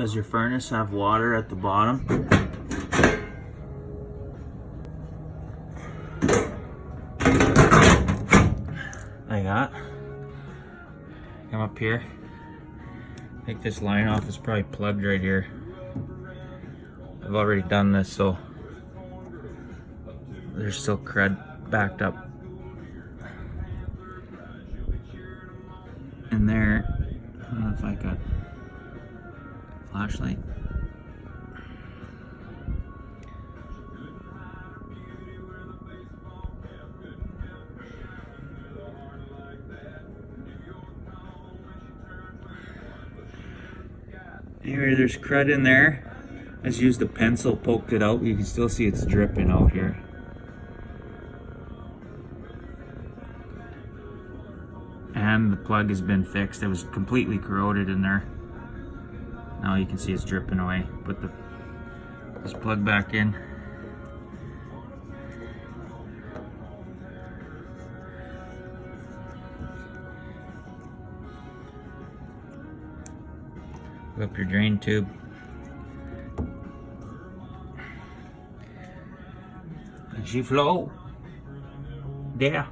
Does your furnace have water at the bottom? Like that. Come up here. Take this line off, it's probably plugged right here. I've already done this, so there's still crud backed up in there. I don't know if I got a flashlight. Anyway, there's crud in there. I just used a pencil, poked it out. You can still see it's dripping out here. And the plug has been fixed. It was completely corroded in there. Now you can see it's dripping away. Put this plug back in. Hook up your drain tube. And she flow there.